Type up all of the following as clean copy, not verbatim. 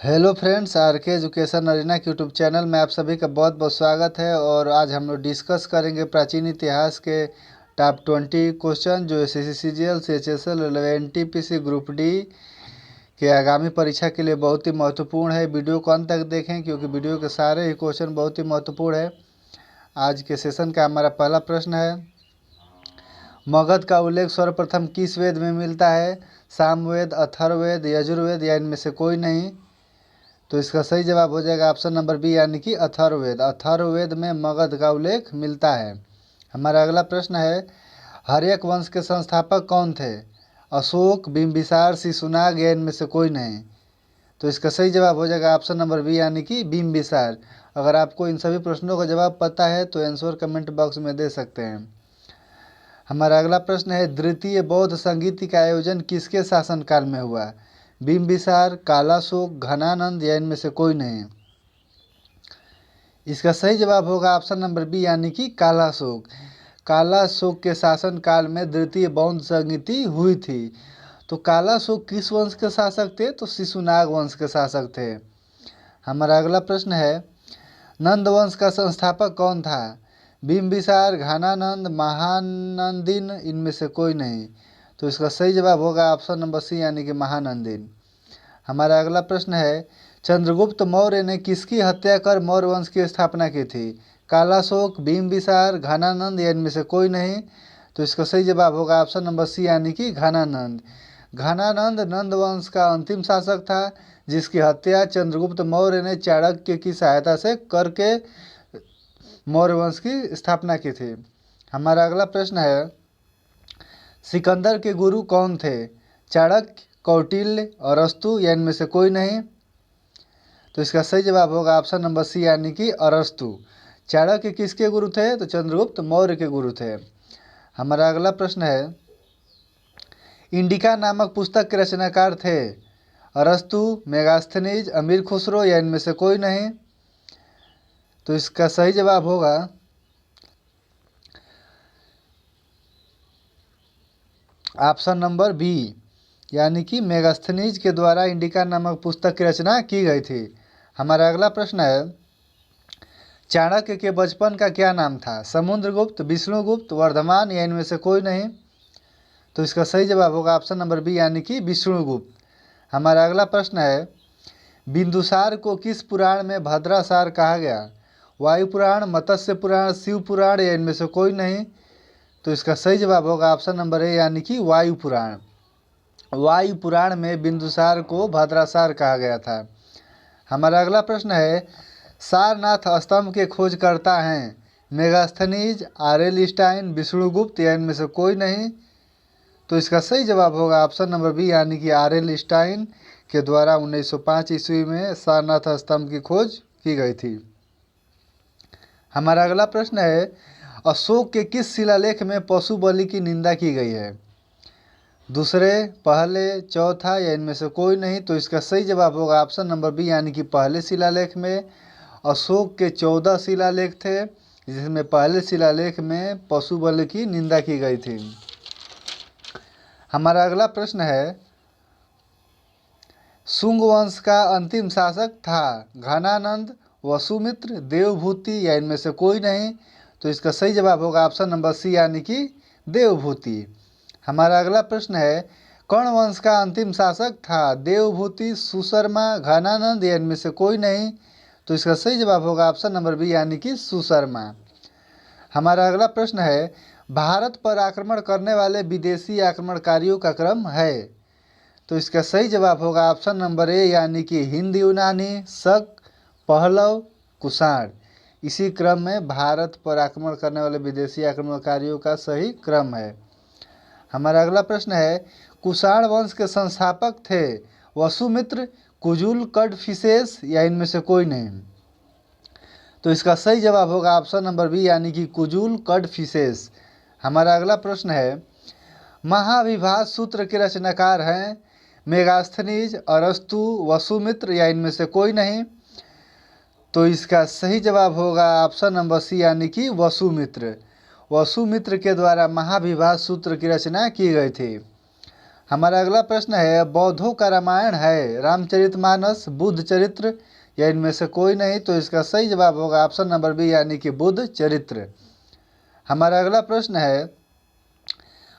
Hello friends, are के education arena के YouTube channel में आप सभी का बहुत बहुत स्वागत है। और आज हम लोग डिस्कस करेंगे प्राचीन इतिहास के टॉप 20 क्वेश्चन जो S S C G L C H S L N T P C group D के आगामी परीक्षा के लिए बहुत ही महत्वपूर्ण है। वीडियो को अंत तक देखें क्योंकि वीडियो के सारे ही क्वेश्चन बहुत ही महत्वपूर्ण है। आज के सेशन का हमारा पहला प्रश्न है, मगध का उल्लेख सर्वप्रथम किस वेद में मिलता है? सामवेद, अथर्ववेद, यजुर्वेद या इनमें से कोई नहीं? तो इसका सही जवाब हो जाएगा ऑप्शन नंबर बी यानी कि अथर्ववेद। अथर्ववेद में मगध का उल्लेख मिलता है। हमारा अगला प्रश्न है, हर्यक वंश के संस्थापक कौन थे? अशोक, बिंबिसार, शिशुनाग या इनमें से कोई नहीं? तो इसका सही जवाब हो जाएगा ऑप्शन नंबर बी यानी कि बिंबिसार। अगर आपको इन सभी प्रश्नों का जवाब पता है तो आंसर कमेंट बॉक्स में दे सकते हैं। हमारा अगला प्रश्न है, द्वितीय बौद्ध संगीति का आयोजन किसके शासनकाल में हुआ? बिंबिसार, कालाशोक, घनानंद या इनमें से कोई नहीं? इसका सही जवाब होगा ऑप्शन नंबर बी यानी कि कालाशोक। कालाशोक के शासनकाल में द्वितीय बौद्ध संगीति हुई थी। तो कालाशोक किस वंश के शासक थे? तो शिशुनाग वंश के शासक थे। हमारा अगला प्रश्न है, नंद वंश का संस्थापक कौन था? बिंबिसार, घनानंद, महानंदिन इनमें से कोई नहीं? तो इसका सही जवाब होगा ऑप्शन नंबर सी यानी कि महानंदिन। हमारा अगला प्रश्न है, चंद्रगुप्त मौर्य ने किसकी हत्या कर मौर्य वंश की स्थापना की थी? कालाशोक, बिंबिसार, घनानंद या इनमें से कोई नहीं? तो इसका सही जवाब होगा ऑप्शन नंबर सी यानी कि घनानंद। घनानंद नंद वंश का अंतिम शासक था जिसकी हत्या चंद्रगुप्त मौर्य ने चाणक्य की सहायता से करके मौर्य वंश की स्थापना की थी। हमारा अगला प्रश्न है, सिकंदर के गुरु कौन थे? चाणक्य, कौटिल्य, अरस्तु या इनमें से कोई नहीं? तो इसका सही जवाब होगा ऑप्शन नंबर सी यानी कि अरस्तु। चाणक्य किसके गुरु थे? तो चंद्रगुप्त मौर्य के गुरु थे। हमारा अगला प्रश्न है, इंडिका नामक पुस्तक के रचनाकार थे? अरस्तु, मेगास्थनीज, अमीर खुसरो या इनमें से कोई नहीं? तो इसका सही जवाब होगा ऑप्शन नंबर बी यानी कि मेगास्थनीज के द्वारा इंडिका नामक पुस्तक की रचना की गई थी। हमारा अगला प्रश्न है, चाणक्य के बचपन का क्या नाम था? समुद्रगुप्त, विष्णुगुप्त, वर्धमान या इनमें से कोई नहीं? तो इसका सही जवाब होगा ऑप्शन नंबर बी यानी कि विष्णुगुप्त। हमारा अगला प्रश्न है, बिंदुसार को किस पुराण में भद्रासार कहा गया? वायु पुराण, मत्स्य पुराण, शिव पुराण या इनमें से कोई नहीं? तो इसका सही जवाब होगा ऑप्शन नंबर ए यानी कि वायु पुराण। वायु पुराण में बिंदुसार को भद्रासार कहा गया था। हमारा अगला प्रश्न है, सारनाथ स्तंभ के खोजकर्ता हैं? मेगास्थनीज, आर्यल स्टाइन, विष्णुगुप्त या इनमें से कोई नहीं? तो इसका सही जवाब होगा ऑप्शन नंबर बी यानी कि आर्यल स्टाइन के द्वारा 1905 ईस्वी में सारनाथ स्तंभ की खोज की गई थी। हमारा अगला प्रश्न है, अशोक के किस शिलालेख में पशु बलि की निंदा की गई है? दूसरे, पहले, चौथा या इनमें से कोई नहीं? तो इसका सही जवाब होगा ऑप्शन नंबर बी यानी कि पहले शिलालेख में। अशोक के 14 शिलालेख थे जिसमें पहले शिलालेख में पशु बलि की निंदा की गई थी। हमारा अगला प्रश्न है, शुंग वंश का अंतिम शासक था? घनानंद, वसुमित्र, देवभूति या इनमें से कोई नहीं? तो इसका सही जवाब होगा ऑप्शन नंबर सी यानी कि देवभूति। हमारा अगला प्रश्न है, कर्ण वंश का अंतिम शासक था? देवभूति, सुशर्मा, घनानंद या इनमें से कोई नहीं? तो इसका सही जवाब होगा ऑप्शन नंबर बी यानी कि सुशर्मा। हमारा अगला प्रश्न है, भारत पर आक्रमण करने वाले विदेशी आक्रमणकारियों का क्रम है? तो इसका सही जवाब होगा ऑप्शन नंबर ए यानी कि हिंद यूनानी, शक, पहलव, कुषाण। इसी क्रम में भारत पर आक्रमण करने वाले विदेशी आक्रमणकारियों का सही क्रम है। हमारा अगला प्रश्न है, कुषाण वंश के संस्थापक थे? वसुमित्र, कुजुल, कड़फिसेस या इनमें से कोई नहीं? तो इसका सही जवाब होगा ऑप्शन नंबर बी यानी कि कुजुल, कड़फिसेस। हमारा अगला प्रश्न है, महाविभाज सूत्र के रचनाकार हैं? मेगास्थनीज, अरस्तु, वसुमित्र या इनमें से कोई नहीं? तो इसका सही जवाब होगा ऑप्शन नंबर सी यानी कि वसुमित्र। वसुमित्र के द्वारा महाविभाज सूत्र की रचना की गई थी। हमारा अगला प्रश्न है, बौद्धों का रामायण है रामचरितमानस, बुद्ध चरित्र या इनमें से कोई नहीं। तो इसका सही जवाब होगा ऑप्शन नंबर बी यानी कि बुद्ध चरित्र। हमारा अगला प्रश्न है,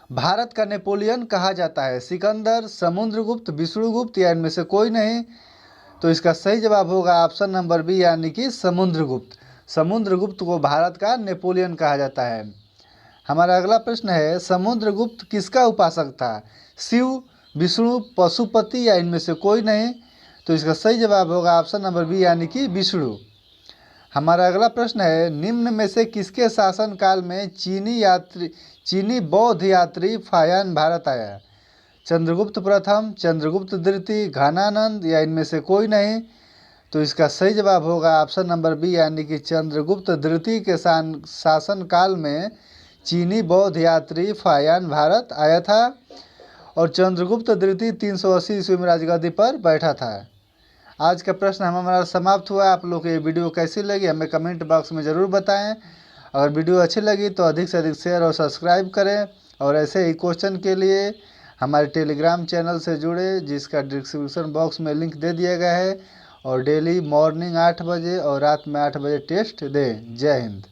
भारत का नेपोलियन कहा जाता है सिकंदर, समुद्रगुप्त, विष्णुगुप्त या इनमें से कोई नहीं। तो इसका सही जवाब होगा ऑप्शन नंबर बी यानी कि समुद्रगुप्त। समुद्रगुप्त को भारत का नेपोलियन कहा जाता है। हमारा अगला प्रश्न है, समुद्रगुप्त किसका उपासक था? शिव, विष्णु, पशुपति या इनमें से कोई नहीं। तो इसका सही जवाब होगा ऑप्शन नंबर बी यानी कि विष्णु। हमारा अगला प्रश्न है, निम्न में से किसके शासनकाल में चीनी बौद्ध यात्री फायान भारत आया? चंद्रगुप्त प्रथम, चंद्रगुप्त द्वितीय, घनानंद या इनमें से कोई नहीं। तो इसका सही जवाब होगा ऑप्शन नंबर बी यानी कि चंद्रगुप्त द्वितीय के शासनकाल में चीनी बौद्ध यात्री फायान भारत आया था और चंद्रगुप्त द्वितीय 380 ईस्वी में राजगद्दी पर बैठा था। आज का प्रश्न हमारा समाप्त हुआ। आप लोग को ये वीडियो कैसी लगी हमें कमेंट बॉक्स में ज़रूर बताएं। अगर वीडियो अच्छी लगी तो अधिक से अधिक शेयर और सब्सक्राइब करें और ऐसे ही क्वेश्चन के लिए हमारे टेलीग्राम चैनल से जुड़े, जिसका डिस्क्रिप्शन बॉक्स में लिंक दे दिया गया है। और डेली मॉर्निंग 8 बजे और रात में 8 बजे टेस्ट दें। जय हिंद।